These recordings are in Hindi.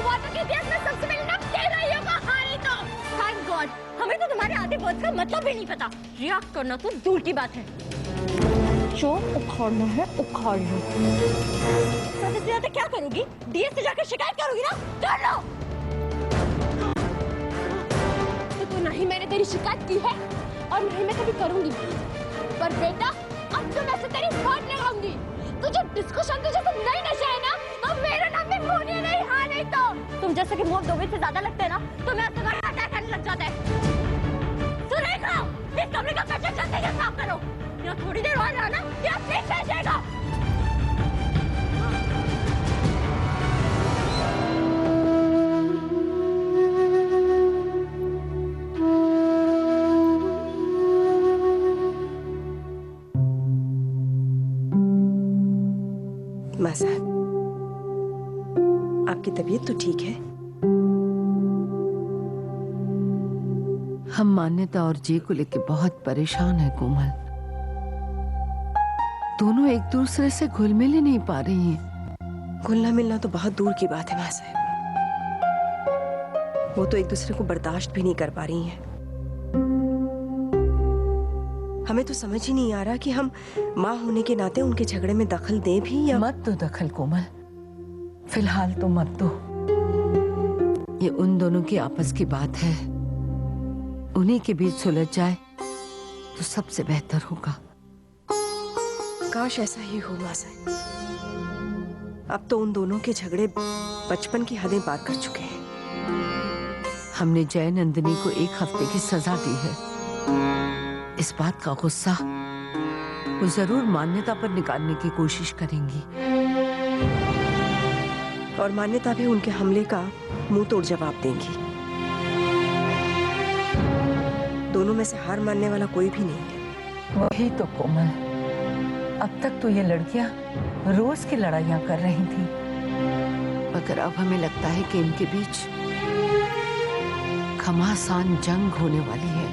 वाटर के इतिहास में सबसे पहले नाम तेरा ही होगा। हाँ नहीं तो थैंक गॉड, हमें तो तुम्हारे आधे वर्ड का मतलब भी नहीं पता। रिएक्ट करना तो दूर की बात है। जो उखाड़ना है उखाड़ लो। सबसे ज्यादा क्या करोगी? डीएस से जाकर शिकायत करोगी ना? कर लो। तो नहीं मैंने तेरी शिकायत की है और नहीं मैं कभी करूंगी। पर बेटा अब तो मैं से तेरी फाट लगाऊंगी। तुझे डिस्कशन तुझे तो नहीं नशा है ना, तो मेरा नाम भी मोनिया नहीं। हाँ नहीं तो तुम जैसे कि मुंह दोबे से ज्यादा लगते हैं ना, तो मैं तुम्हारा अटैक करने लग जाता है। सुनेगा इस कमरे का कचरा जल्दी से साफ करो, या थोड़ी देर और रहना या फिर सह जाएगा। माँ साहब, आपकी तबीयत तो ठीक है? हम मान्यता और जे को लेके बहुत परेशान है कोमल। दोनों एक दूसरे से घुल मिल ही नहीं पा रही हैं। घुलना मिलना तो बहुत दूर की बात है माँ साहब, वो तो एक दूसरे को बर्दाश्त भी नहीं कर पा रही हैं। हमें तो समझ ही नहीं आ रहा कि हम माँ होने के नाते उनके झगड़े में दखल दें भी या मत दो दखल कोमल, फिलहाल तो मत दो। ये उन दोनों की आपस की बात है, उन्हीं के बीच सुलझ जाए तो सबसे बेहतर होगा। काश ऐसा ही हो माँ साहब। अब तो उन दोनों के झगड़े बचपन की हदें पार कर चुके हैं। हमने जय नंदिनी को 1 हफ्ते की सजा दी है। इस बात का गुस्सा वो जरूर मान्यता पर निकालने की कोशिश करेंगी, और मान्यता भी उनके हमले का मुंह तोड़ जवाब देंगी। दोनों में से हार मानने वाला कोई भी नहीं है। वही तो कोमल, अब तक तो ये लड़कियां रोज की लड़ाइयां कर रही थी, मगर अब हमें लगता है कि इनके बीच घमासान जंग होने वाली है।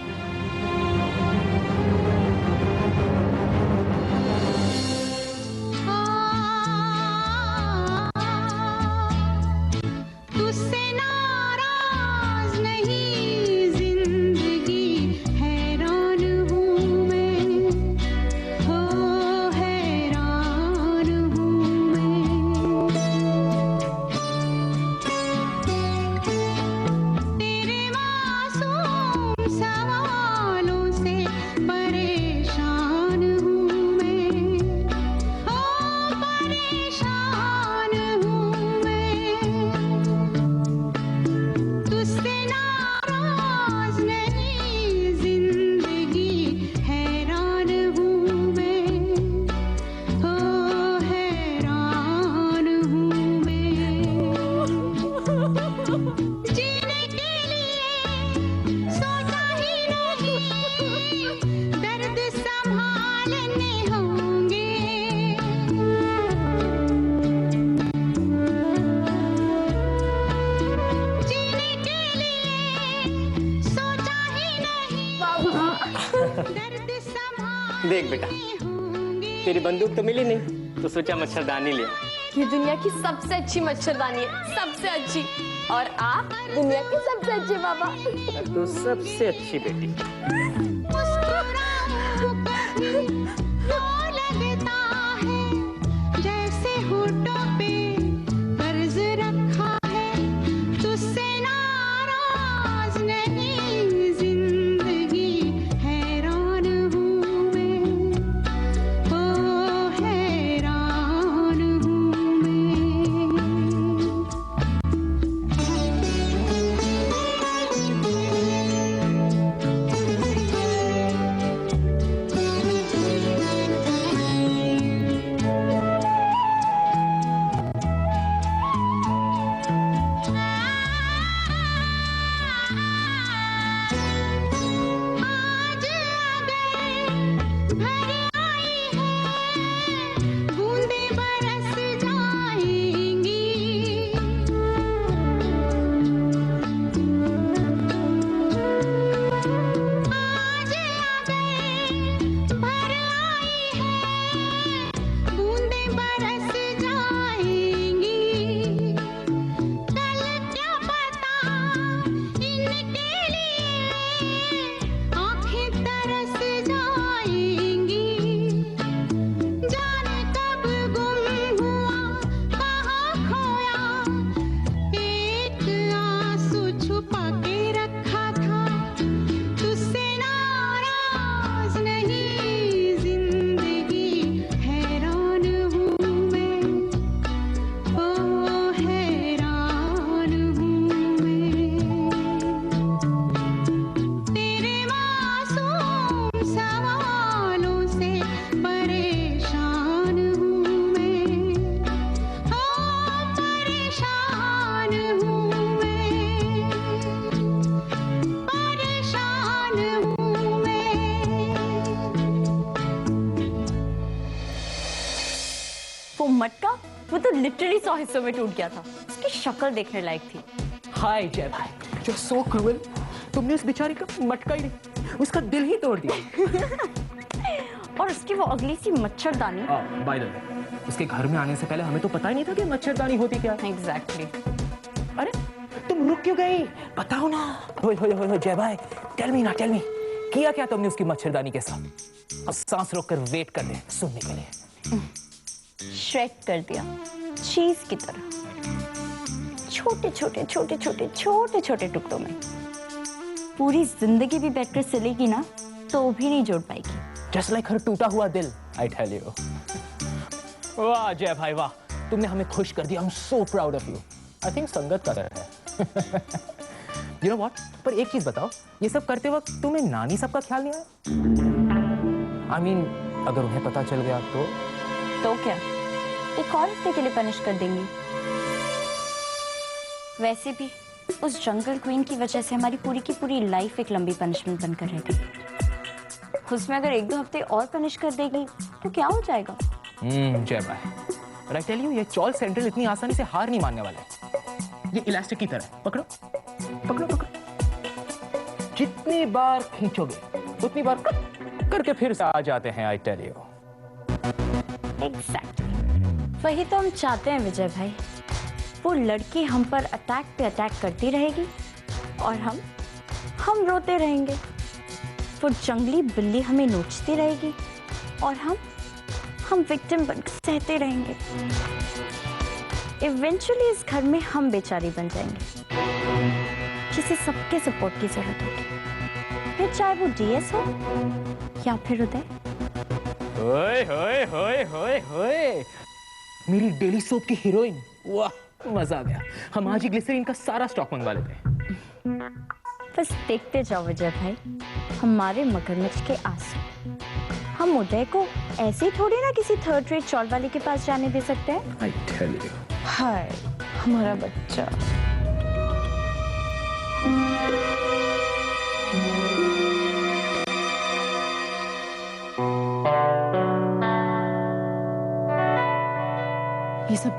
देख बेटा, तेरी बंदूक तो मिली नहीं, तो सोचा मच्छरदानी लिया। ये दुनिया की सबसे अच्छी मच्छरदानी है, सबसे अच्छी। और आप दुनिया की सबसे अच्छी बाबा। तो सबसे अच्छी बेटी। वो तो लिटरली 100 हिस्सों में टूट गया था। उसकी शक्ल देखने लायक थी। हाय जय भाई, जो सो क्रूएल, तुमने उस बेचारी का मटका ही नहीं, उसका दिल ही तोड़ दिया। और उसकी वो अगली सी मच्छरदानी। बाय द वे, उसके घर में आने से पहले हमें तो पता ही नहीं था कि मच्छरदानी होती क्या। एग्जैक्टली। अरे तुम रुक क्यों गई, बताओ ना। हो जय भाई, टेल मी, किया क्या तुमने उसकी मच्छरदानी के साथ? अब सांस रोककर वेट कर ले सुनने के लिए। श्रेड कर दिया चीज की तरह, छोटे छोटे टुकड़ों में। पूरी जिंदगी भी बैठकर सिलेगी ना तो भी नहीं जोड़ पाएगी। जस्ट लाइक हर टूटा हुआ दिल, आई टेल यू। वाह जय भाई वाह, तुमने हमें खुश कर दिया। I am so proud of you. I think संगत का डर है। यू नो व्हाट, पर एक चीज बताओ, ये सब करते वक्त तुम्हें नानी सबका ख्याल नहीं आया? आई मीन, अगर उन्हें पता चल गया तो क्या एक और हफ्ते के लिए पनिश कर देंगी? वैसे भी उस जंगल क्वीन की वजह से हमारी पूरी की पूरी लाइफ एक लंबी पनिशमेंट बनकर रह गई। उसमें अगर 1-2 हफ्ते और पनिश कर देगी तो क्या हो जाएगा? जय भाई, आई टेल यू, ये चॉल सेंट्रल इतनी आसानी से हार नहीं मानने वाला है। ये इलास्टिक की तरह है, पकड़ो पकड़ो पकड़ो, जितनी बार खींचोगे उतनी बार करके फिर से आ जाते हैं। I tell you. एग्जैक्टली, वही तो हम चाहते हैं विजय भाई। वो लड़की हम पर अटैक पे अटैक करती रहेगी और हम रोते रहेंगे। वो जंगली बिल्ली हमें नोचती रहेगी और हम विक्टिम बनकर सहते रहेंगे। इवेंचुअली इस घर में हम बेचारी बन जाएंगे, जिसे सबके सपोर्ट की जरूरत होगी। फिर चाहे वो डीएस हो या फिर उदय। होए होए होए होए होए, मेरी डेली सोप की हीरोइन, वाह मजा आ गया। हम आज ही ग्लिसरीन का सारा स्टॉक मंगवा लेते हैं। बस देखते जाओ विजय भाई, हमारे मगरमच्छ के आंसू। हम उदय को ऐसे ही थोड़ी ना किसी थर्ड रेट चॉल वाले के पास जाने दे सकते हैं। I tell you. हाय हमारा बच्चा। ये सब